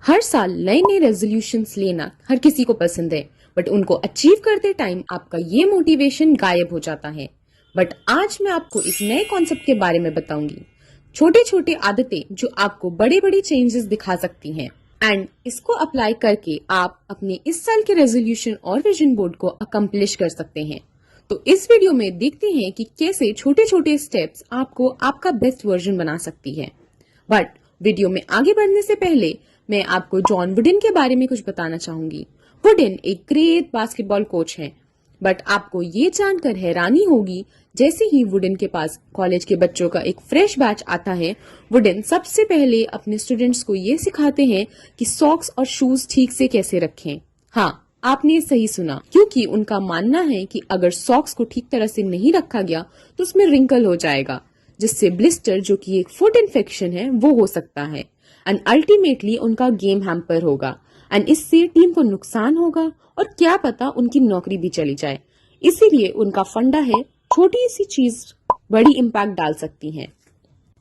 हर साल नए नए रेजोल्यूशंस लेना हर किसी को पसंद है, बट उनको अचीव करते टाइम आपका ये मोटिवेशन गायब हो जाता है। बट आज मैं आपको एक नए कॉन्सेप्ट के बारे में बताऊंगी। छोटे छोटे आदतें जो आपको बड़े बड़े चेंजेस दिखा सकती हैं, एंड इसको अप्लाई करके आप अपने इस साल के रेजोल्यूशन और विजन बोर्ड को अकम्प्लिश कर सकते हैं। तो इस वीडियो में देखते हैं कि कैसे छोटे छोटे स्टेप्स आपको आपका बेस्ट वर्जन बना सकती है। बट वीडियो में आगे बढ़ने से पहले मैं आपको जॉन वुडन के बारे में कुछ बताना चाहूंगी। वुडन एक ग्रेट बास्केटबॉल कोच हैं, बट आपको ये जानकर हैरानी होगी जैसे ही वुडन के पास कॉलेज के बच्चों का एक फ्रेश बैच आता है, वुडन सबसे पहले अपने स्टूडेंट्स को ये सिखाते हैं कि सॉक्स और शूज ठीक से कैसे रखें। हाँ, आपने सही सुना, क्योंकि उनका मानना है कि अगर सॉक्स को ठीक तरह से नहीं रखा गया तो उसमें रिंकल हो जाएगा, जिससे ब्लिस्टर जो कि एक फुट इन्फेक्शन है वो हो सकता है, एंड अल्टीमेटली उनका गेम हैम्पर होगा, एंड इससे टीम को नुकसान होगा और क्या पता उनकी नौकरी भी चली जाए। इसीलिए उनका फंडा है, छोटी सी चीज बड़ी इम्पैक्ट डाल सकती है।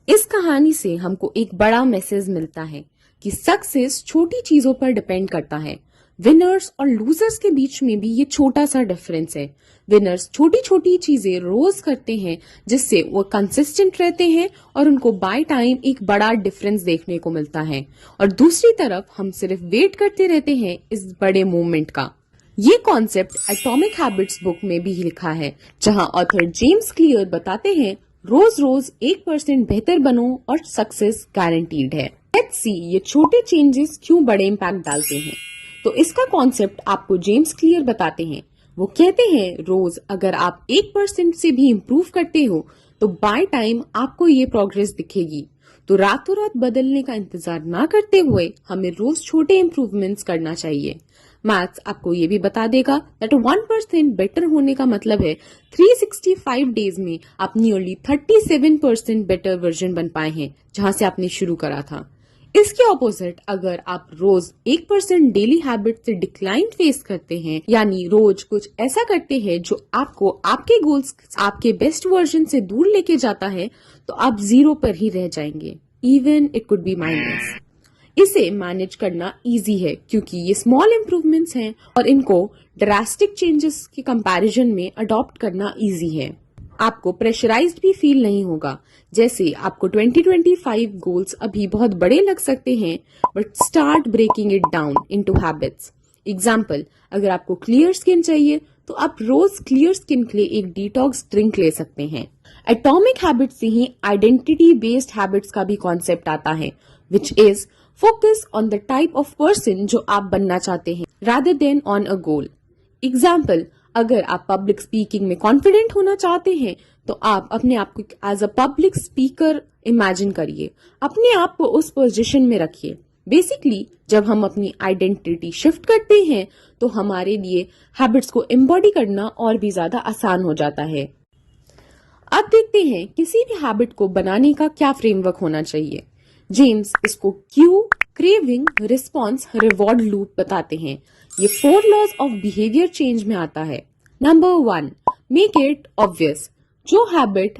इस कहानी से हमको एक बड़ा मैसेज मिलता है कि सक्सेस छोटी चीजों पर डिपेंड करता है। विनर्स और लूजर्स के बीच में भी ये छोटा सा डिफरेंस है। विनर्स छोटी छोटी चीजें रोज करते हैं जिससे वो कंसिस्टेंट रहते हैं और उनको बाय टाइम एक बड़ा डिफरेंस देखने को मिलता है, और दूसरी तरफ हम सिर्फ वेट करते रहते हैं इस बड़े मूवमेंट का। ये कॉन्सेप्ट एटॉमिक हैबिट्स बुक में भी लिखा है, जहां ऑथर जेम्स क्लियर बताते हैं रोज रोज 1% बेहतर बनो और सक्सेस गारंटीड है। लेट्स सी ये छोटे चेंजेस क्यों बड़े इम्पैक्ट डालते हैं। तो इसका कॉन्सेप्ट आपको जेम्स क्लियर बताते हैं। वो कहते हैं रोज अगर आप 1% से भी इम्प्रूव करते हो तो बाय टाइम आपको ये प्रोग्रेस दिखेगी। तो रातों रात बदलने का इंतजार ना करते हुए हमें रोज छोटे इम्प्रूवमेंट्स करना चाहिए। मैथ्स आपको ये भी बता देगा दैट 1% बेटर होने का मतलब है 365 डेज में आप नियरली 37% बेटर वर्जन बन पाए हैं जहां से आपने शुरू करा था। इसके ऑपोजिट अगर आप रोज 1% डेली हैबिट से डिक्लाइन फेस करते हैं, यानी रोज कुछ ऐसा करते हैं जो आपको आपके गोल्स, आपके बेस्ट वर्जन से दूर लेके जाता है, तो आप 0 पर ही रह जाएंगे, even it could be minus. इसे मैनेज करना इजी है क्योंकि ये स्मॉल इम्प्रूवमेंट्स हैं और इनको ड्रास्टिक चेंजेस के कंपैरिजन में अडॉप्ट करना इजी है। आपको प्रेशराइज्ड भी फील नहीं होगा। जैसे आपको 2025 गोल्स अभी बहुत बड़े लग सकते हैं, but start breaking it down into habits. Example, अगर आपको क्लियर स्किन चाहिए तो आप रोज क्लियर स्किन के लिए एक डिटॉक्स ड्रिंक ले सकते हैं। एटॉमिक हैबिट्स से ही आइडेंटिटी बेस्ड हैबिट्स का भी कॉन्सेप्ट आता है, which is focus on the type of person जो आप बनना चाहते हैं rather than on a goal. Example, अगर आप पब्लिक स्पीकिंग में कॉन्फिडेंट होना चाहते हैं तो आप अपने आप को as a public speaker imagine करिए, अपने आप को उस पोजीशन में रखिए। बेसिकली जब हम अपनी आइडेंटिटी शिफ्ट करते हैं तो हमारे लिए हैबिट्स को एम्बॉडी करना और भी ज्यादा आसान हो जाता है। अब देखते हैं किसी भी हैबिट को बनाने का क्या फ्रेमवर्क होना चाहिए। जेम्स इसको Q, craving, response, reward loop बताते हैं। ये 4 लॉज ऑफ बिहेवियर चेंज में आता है। Number 1, make it obvious. जो हैबिट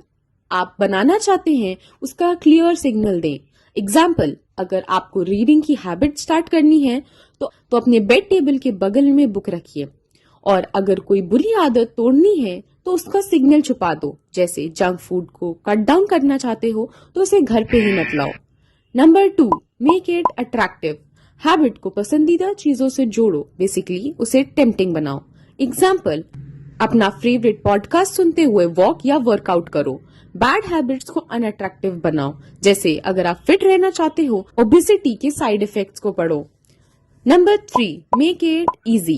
आप बनाना चाहते हैं उसका क्लियर सिग्नल दें। एग्जाम्पल, अगर आपको रीडिंग की हैबिट स्टार्ट करनी है तो अपने बेड टेबल के बगल में बुक रखिए, और अगर कोई बुरी आदत तोड़नी है तो उसका सिग्नल छुपा दो। जैसे जंक फूड को कट डाउन करना चाहते हो तो उसे घर पे ही मत लाओ। Number 2, make it attractive. Habit को पसंदीदा चीजों से जोड़ो, बेसिकली उसे टेम्पटिंग बनाओ। एग्जाम्पल, अपना फेवरेट पॉडकास्ट सुनते हुए वॉक या वर्कआउट करो। बैड हैबिट्स को अनअट्रैक्टिव बनाओ, जैसे अगर आप फिट रहना चाहते हो ओबेसिटी के साइड इफेक्ट्स को पढ़ो। Number 3, make it easy.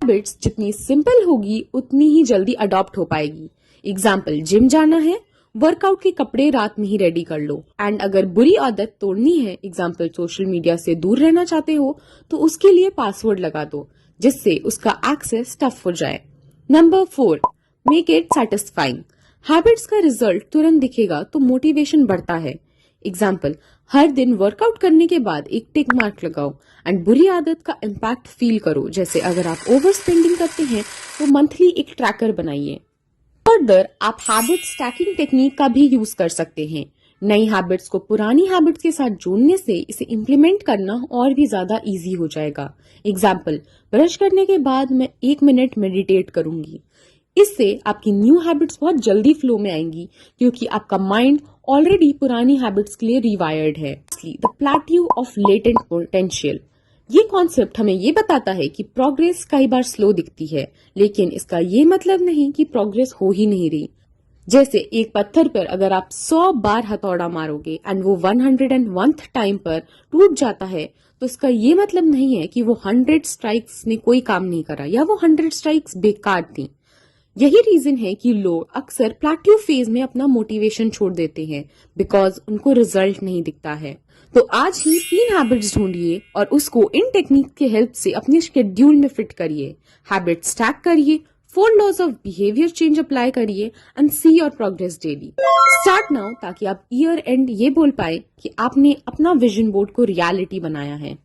Habits जितनी सिंपल होगी उतनी ही जल्दी अडॉप्ट हो पाएगी। एग्जाम्पल, जिम जाना है, वर्कआउट के कपड़े रात में ही रेडी कर लो। एंड अगर बुरी आदत तोड़नी है, एग्जाम्पल सोशल मीडिया से दूर रहना चाहते हो, तो उसके लिए पासवर्ड लगा दो जिससे उसका एक्सेस टफ हो जाए। Number 4, make it satisfying. Habits का रिजल्ट तुरंत दिखेगा तो मोटिवेशन बढ़ता है। एग्जाम्पल, हर दिन वर्कआउट करने के बाद एक टिक मार्क लगाओ एंड बुरी आदत का इम्पैक्ट फील करो। जैसे अगर आप ओवर स्पेंडिंग करते हैं तो मंथली एक ट्रैकर बनाइए। फर्दर आप हैबिट स्टैकिंग टेक्निक का भी यूज कर सकते हैं। नई हैबिट्स को पुरानी हैबिट्स के साथ जोड़ने से इसे इम्प्लीमेंट करना और भी ज्यादा इजी हो जाएगा। एग्जाम्पल, ब्रश करने के बाद मैं 1 मिनट मेडिटेट करूंगी। इससे आपकी न्यू हैबिट्स बहुत जल्दी फ्लो में आएंगी क्योंकि आपका माइंड ऑलरेडी पुरानी हैबिट्स के लिए रिवायर्ड है। The plateau of latent potential, ये कॉन्सेप्ट हमें ये बताता है कि प्रोग्रेस कई बार स्लो दिखती है, लेकिन इसका ये मतलब नहीं कि प्रोग्रेस हो ही नहीं रही। जैसे एक पत्थर पर अगर आप 100 बार हथौड़ा मारोगे एंड वो 101th टाइम पर टूट जाता है, तो इसका ये मतलब नहीं है कि वो 100 स्ट्राइक्स ने कोई काम नहीं करा या वो 100 स्ट्राइक्स बेकार थी। यही रीजन है कि लोग अक्सर प्लेट्यू फेज में अपना मोटिवेशन छोड़ देते हैं बिकॉज उनको रिजल्ट नहीं दिखता है। तो आज ही 3 हैबिट्स ढूंढिए और उसको इन टेक्निक की हेल्प से अपने शेड्यूल में फिट करिए। हैबिट स्टैक करिए, 4 laws of behaviour change apply करिए and see your progress daily. Start now ताकि आप ईयर एंड ये बोल पाए कि आपने अपना विजन बोर्ड को रियलिटी बनाया है।